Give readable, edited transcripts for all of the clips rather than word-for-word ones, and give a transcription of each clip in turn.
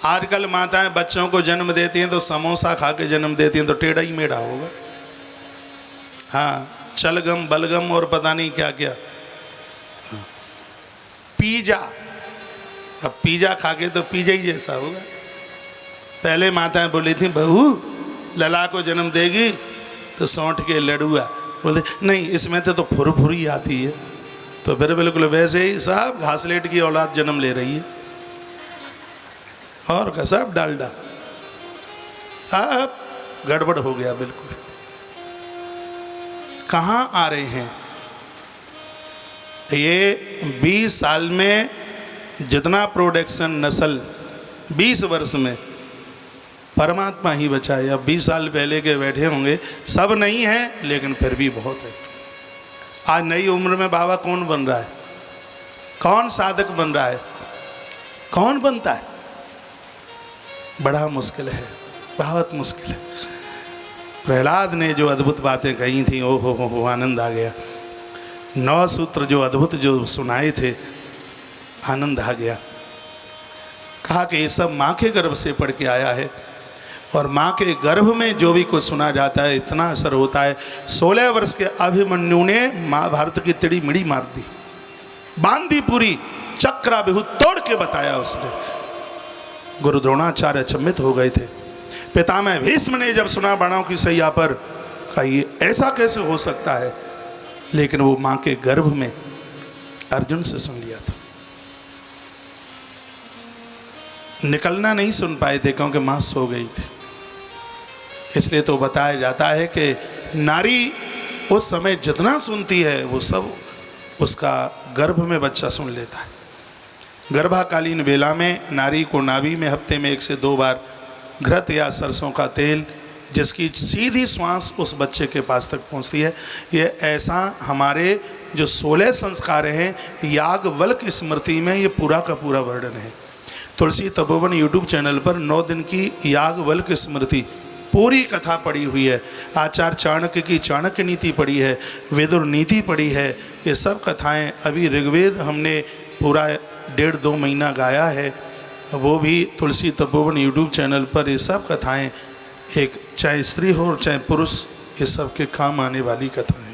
आजकल माताएं बच्चों को जन्म देती हैं तो समोसा खा के जन्म देती हैं, तो टेढ़ा ही मेढ़ा होगा। हाँ, चलगम बलगम और पता नहीं क्या क्या। पिज़्ज़ा, अब पिज़्ज़ा खा के तो पिज़्ज़ा ही जैसा होगा। पहले माताएं बोली थी बहू लला को जन्म देगी तो सौंठ के लड़ुआ, बोले नहीं इसमें तो फुरफुरी आती है। तो फिर बिल्कुल वैसे ही साहब घासलेट की औलाद जन्म ले रही है और का सब डालडा। अब गड़बड़ हो गया बिल्कुल। कहाँ आ रहे हैं ये 20 साल में जितना प्रोडक्शन नस्ल 20 वर्ष में परमात्मा ही बचाए। अब 20 साल पहले के बैठे होंगे, सब नहीं है लेकिन फिर भी बहुत है। आज नई उम्र में बाबा कौन बन रहा है, कौन साधक बन रहा है, कौन बनता है? बड़ा मुश्किल है, बहुत मुश्किल है। प्रहलाद ने जो अद्भुत बातें कही थी, ओ हो आनंद आ गया। 9 सूत्र जो अद्भुत जो सुनाए थे, आनंद आ गया। कहा कि ये सब माँ के गर्भ से पढ़ के आया है और माँ के गर्भ में जो भी कुछ सुना जाता है इतना असर होता है। 16 वर्ष के अभिमन्यु ने महाभारत की तिड़ी मिड़ी मार दी, बांधी पूरी चक्रा बिहू तोड़ के बताया उसने। गुरु द्रोणाचार्य अचंभित हो गए थे। पितामह भीष्म ने जब सुना बाणों की सैया पर, कहा ये ऐसा कैसे हो सकता है, लेकिन वो माँ के गर्भ में अर्जुन से सुन लिया था। निकलना नहीं सुन पाए थे क्योंकि माँ सो गई थी। इसलिए तो बताया जाता है कि नारी उस समय जितना सुनती है वो सब उसका गर्भ में बच्चा सुन लेता है। गर्भाकालीन बेला में नारी को नाभि में हफ्ते में 1 से 2 बार घृत या सरसों का तेल, जिसकी सीधी श्वास उस बच्चे के पास तक पहुंचती है। ये ऐसा हमारे जो 16 संस्कार हैं याज्ञवल्क्य स्मृति में ये पूरा का पूरा वर्णन है। तुलसी तपोवन यूट्यूब चैनल पर 9 दिन की याज्ञवल्क्य स्मृति पूरी कथा पड़ी हुई है। आचार्य चाणक्य की चाणक्य नीति पड़ी है, वेदुर नीति पड़ी है। ये सब कथाएं अभी ऋग्वेद हमने पूरा 1.5-2 महीना गाया है, वो भी तुलसी तपोवन यूट्यूब चैनल पर। ये सब कथाएं एक चाहे स्त्री हो और चाहे पुरुष, ये सब के काम आने वाली कथाएं।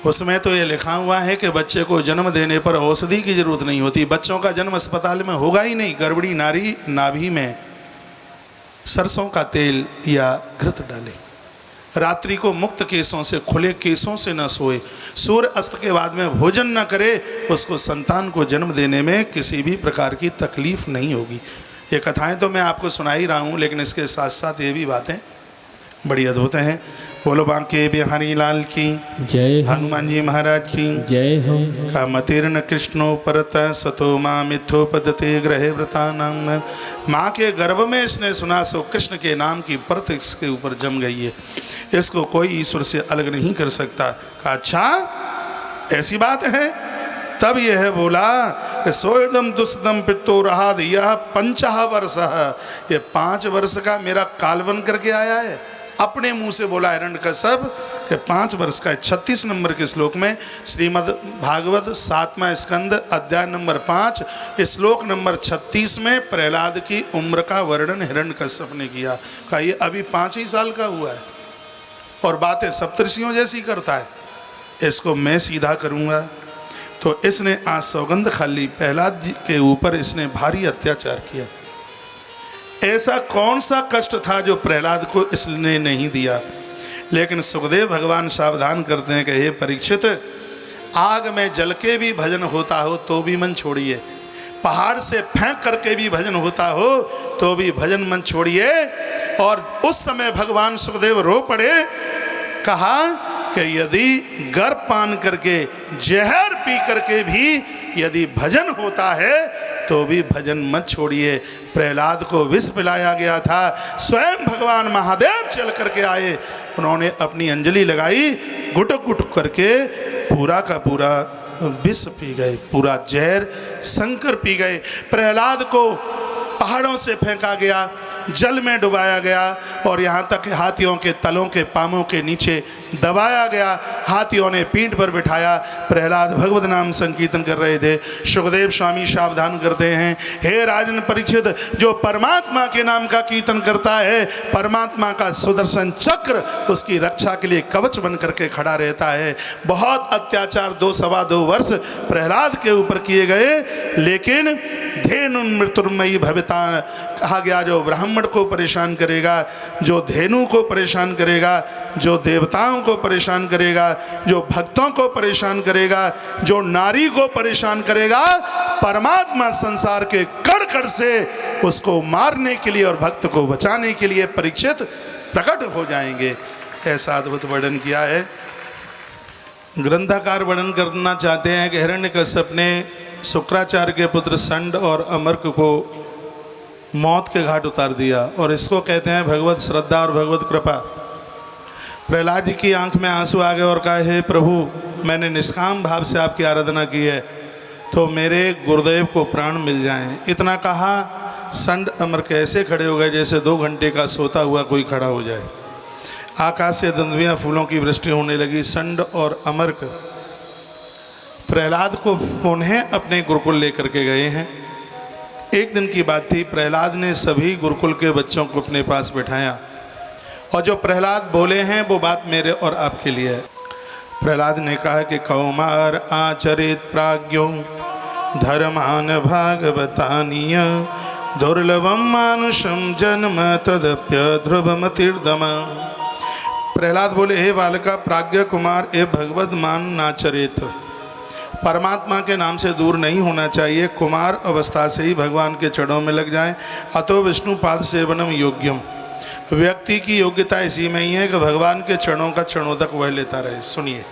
उसमें तो ये लिखा हुआ है कि बच्चे को जन्म देने पर औषधि की जरूरत नहीं होती। बच्चों का जन्म अस्पताल में होगा ही नहीं। गर्भवती नारी नाभि में सरसों का तेल या घृत डाले, रात्रि को मुक्त केसों से, खुले केसों से न सोए, सूर्य अस्त के बाद में भोजन न करे, उसको संतान को जन्म देने में किसी भी प्रकार की तकलीफ नहीं होगी। ये कथाएं तो मैं आपको सुना ही रहा हूँ, लेकिन इसके साथ साथ ये भी बातें बड़ी अद्भुत हैं। बोलो बांके बिहारी लाल की जय, हनुमान जी महाराज की जय हो। का मतीर्ण कृष्णो परत सतो माँ मिथो पदते ग्रहे व्रता नाम। माँ के गर्भ में इसने सुना सो कृष्ण के नाम की परत इसके ऊपर जम गई है, इसको कोई ईश्वर से अलग नहीं कर सकता। कहा अच्छा ऐसी बात है? तब यह बोला कि सोयदम दुष्दम पित्तो रहा, यह 5 वर्ष, ये 5 वर्ष का मेरा काल बन करके आया है। अपने मुंह से बोला हिरण्यकश्यप कि 5 वर्ष का है। 36 नंबर के श्लोक में श्रीमद् भागवत 7वां स्कंद अध्याय नंबर 5 श्लोक नंबर 36 में प्रहलाद की उम्र का वर्णन हिरण्यकश्यप ने किया। कहा ये अभी 5 ही साल का हुआ है और बातें सप्तर्षियों जैसी करता है, इसको मैं सीधा करूँगा। तो इसने आज सौगंध खा ली, प्रहलाद जी के ऊपर इसने भारी अत्याचार किया। ऐसा कौन सा कष्ट था जो प्रहलाद को इसने नहीं दिया? लेकिन सुखदेव भगवान सावधान करते हैं कि हे परीक्षित, आग में जल के भी भजन होता हो तो भी मन छोड़िए, पहाड़ से फेंक करके भी भजन होता हो तो भी भजन मन छोड़िए। और उस समय भगवान सुखदेव रो पड़े, कहा कि यदि गर्भ पान करके जहर पी करके भी यदि भजन होता है तो भी भजन मत छोड़िए। प्रहलाद को विष पिलाया गया था, स्वयं भगवान महादेव चल करके आए, उन्होंने अपनी अंजलि लगाई, गुटक गुटक करके पूरा का पूरा विष पी गए, पूरा जहर शंकर पी गए। प्रहलाद को पहाड़ों से फेंका गया, जल में डुबाया गया और यहाँ तक हाथियों के तलों के पामों के नीचे दबाया गया। हाथियों ने पीठ पर बिठाया। प्रहलाद भगवत नाम संकीर्तन कर रहे थे। सुखदेव स्वामी सावधान करते हैं, हे राजन परीक्षित, जो परमात्मा के नाम का कीर्तन करता है, परमात्मा का सुदर्शन चक्र उसकी रक्षा के लिए कवच बन करके खड़ा रहता है। बहुत अत्याचार 2-2.25 वर्ष प्रहलाद के ऊपर किए गए, लेकिन धेनु मृत्युर्मयी भविता कहा गया। जो ब्राह्मण को परेशान करेगा, जो धेनु को परेशान करेगा, जो देवताओं को परेशान करेगा, जो भक्तों को परेशान करेगा, जो नारी को परेशान करेगा, परमात्मा संसार के कण कण से उसको मारने के लिए और भक्त को बचाने के लिए परीक्षित प्रकट हो जाएंगे। ऐसा अद्भुत वर्णन किया है। ग्रंथकार वर्णन करना चाहते हैं कि हिरण्यकश्यप ने शुक्राचार्य के पुत्र संड और अमर्क को मौत के घाट उतार दिया, और इसको कहते हैं भगवत श्रद्धा और भगवत कृपा। प्रहलाद जी की आंख में आंसू आ गए और कहा, हे प्रभु, मैंने निष्काम भाव से आपकी आराधना की है, तो मेरे गुरुदेव को प्राण मिल जाएं। इतना कहा, संड अमर्क ऐसे खड़े हो गए जैसे 2 घंटे का सोता हुआ कोई खड़ा हो जाए। आकाश से दंदुइयाँ फूलों की वृष्टि होने लगी। संड और अमर्क प्रहलाद को पुनः अपने गुरुकुल लेकर के गए हैं। एक दिन की बात थी, प्रहलाद ने सभी गुरुकुल के बच्चों को अपने पास बिठाया, और जो प्रहलाद बोले हैं वो बात मेरे और आपके लिए है। प्रहलाद ने कहा कि कौमार आचरित प्राज्ञो धर्मान भागवतानीय दुर्लभम मानुषम जन्म तदप्य ध्रुवमतिर्दम। प्रहलाद बोले, हे बालका प्राज्ञ कुमार, ए भगवत मान नाचरित, परमात्मा के नाम से दूर नहीं होना चाहिए। कुमार अवस्था से ही भगवान के चरणों में लग जाएं। अतो विष्णु पाद सेवनम योग्यम। व्यक्ति की योग्यता इसी में ही है कि भगवान के चरणों का चरणोदक वह लेता रहे। सुनिए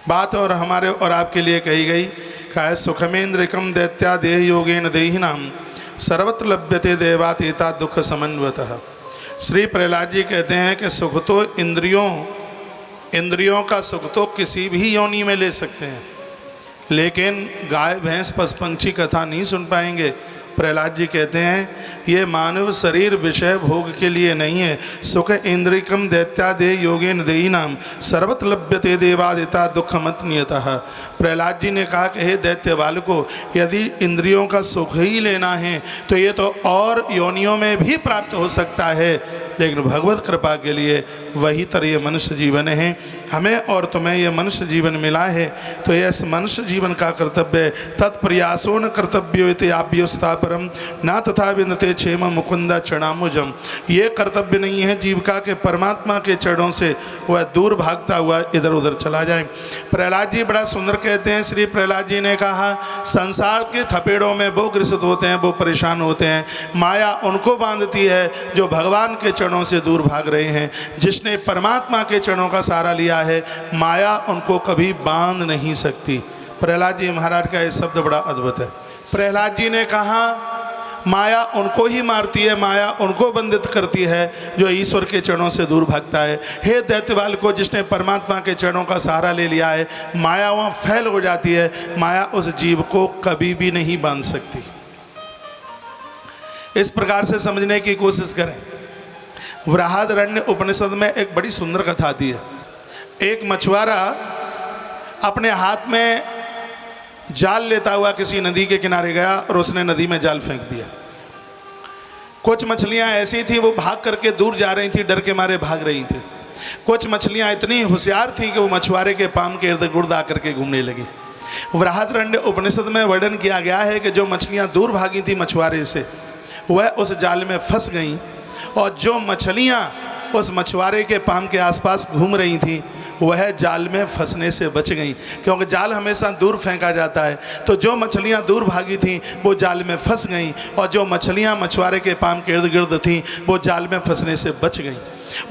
बात, और हमारे और आपके लिए कही गई। कहा, सुखमेन्द्रिकम दैत्या देह योगेन देहिनाम सर्वत्र लभ्यते देवातीता दुख समन्वतः। श्री प्रहलाद जी कहते हैं कि सुख तो इंद्रियों का सुख तो किसी भी योनि में ले सकते हैं, लेकिन गाय भैंस पशु पंछी कथा नहीं सुन पाएंगे। प्रहलाद जी कहते हैं, ये मानव शरीर विषय भोग के लिए नहीं है। सुख इंद्रिकम दैत्यादे योगेन देहिनाम सर्वत्र लभ्यते देवादिता दुखमत नियतः। प्रहलाद जी ने कहा कि हे दैत्य बालको, यदि इंद्रियों का सुख ही लेना है तो ये तो और योनियों में भी प्राप्त हो सकता है, लेकिन भगवत कृपा के लिए वही तर ये मनुष्य जीवन है। हमें और तुम्हें ये मनुष्य जीवन मिला है, तो ये इस मनुष्य जीवन का कर्तव्य तत्प्रयासो न कर्तव्यो आभ्योस्तापरम न तथा विन्दते क्षेम मुकुंद चरणाम्बुजम। ये कर्तव्य नहीं है जीविका के परमात्मा के चरणों से वह दूर भागता हुआ इधर उधर चला जाए। प्रहलाद जी बड़ा सुंदर कहते हैं। श्री प्रहलाद जी ने कहा, संसार के थपेड़ों में वो ग्रसित होते हैं, वो परेशान होते हैं। माया उनको बांधती है जो भगवान के चरणों से दूर भाग रहे हैं। जिसने परमात्मा के चरणों का सहारा लिया है, माया उनको कभी बांध नहीं सकती। प्रहलाद जी महाराज का ये शब्द बड़ा अद्भुत है। प्रहलाद जी ने कहा, माया उनको ही मारती है, माया उनको बंधित करती है जो ईश्वर के चरणों से दूर भागता है। हे दैत्यबाल को, जिसने परमात्मा के चरणों का सहारा ले लिया है, माया वहाँ फैल हो जाती है। माया उस जीव को कभी भी नहीं बांध सकती। इस प्रकार से समझने की कोशिश करें। बृहदारण्यक उपनिषद में एक बड़ी सुंदर कथा आती है। एक मछुआरा अपने हाथ में जाल लेता हुआ किसी नदी के किनारे गया और उसने नदी में जाल फेंक दिया। कुछ मछलियां ऐसी थी वो भाग करके दूर जा रही थी, डर के मारे भाग रही थी। कुछ मछलियां इतनी होशियार थी कि वो मछुआरे के पाम के इर्द गिर्द आकर के घूमने लगी। बृहदारण्यक उपनिषद में वर्णन किया गया है कि जो मछलियां दूर भागी थी मछुआरे से, वह उस जाल में फंस गईं, और जो मछलियां उस मछुआरे के पाम के आसपास घूम रही थी वह जाल में फंसने से बच गईं, क्योंकि जाल हमेशा दूर फेंका जाता है। तो जो मछलियां दूर भागी थीं वो जाल में फंस गईं, और जो मछलियां मछुआरे के पाम के इर्द गिर्द थीं वो जाल में फंसने से बच गईं।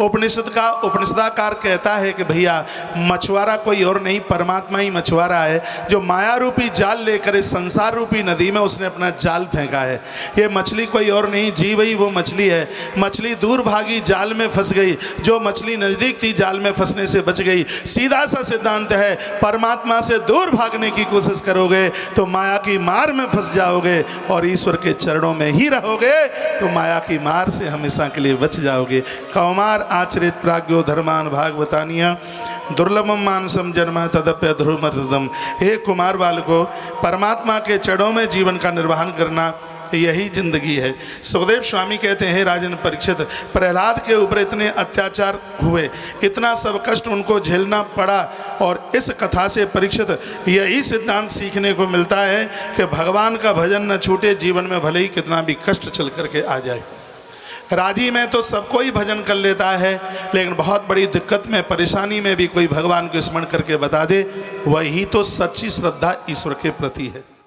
उपनिषदाकार कहता है कि भैया मछुआरा कोई और नहीं, परमात्मा ही मछुआरा है, जो माया रूपी जाल लेकर इस संसार रूपी नदी में उसने अपना जाल फेंका है। ये मछली कोई और नहीं, जीव ही वो मछली है। मछली दूर भागी, जाल में फंस गई, जो मछली नज़दीक थी जाल में फंसने से बच गई। सीधा सा सिद्धांत है, परमात्मा से दूर भागने की कोशिश करोगे तो माया की मार में फंस जाओगे, और ईश्वर के चरणों में ही रहोगे तो माया की मार से हमेशा के लिए बच जाओगे। कौमार आचरित प्राज्ञो धर्मान भागवतानिया दुर्लभम मानसम जन्म तदप्य ध्रुवमर्दम। हे कुमार बालको, परमात्मा के चरणों में जीवन का निर्वहन करना यही जिंदगी है। सुखदेव स्वामी कहते हैं, राजन परीक्षित, प्रहलाद के ऊपर इतने अत्याचार हुए, इतना सब कष्ट उनको झेलना पड़ा, और इस कथा से परीक्षित यही सिद्धांत सीखने को मिलता है कि भगवान का भजन न छूटे, जीवन में भले ही कितना भी कष्ट चल करके आ जाए। राजी में तो सबको ही भजन कर लेता है, लेकिन बहुत बड़ी दिक्कत में, परेशानी में भी कोई भगवान को स्मरण करके बता दे, वही तो सच्ची श्रद्धा ईश्वर के प्रति है।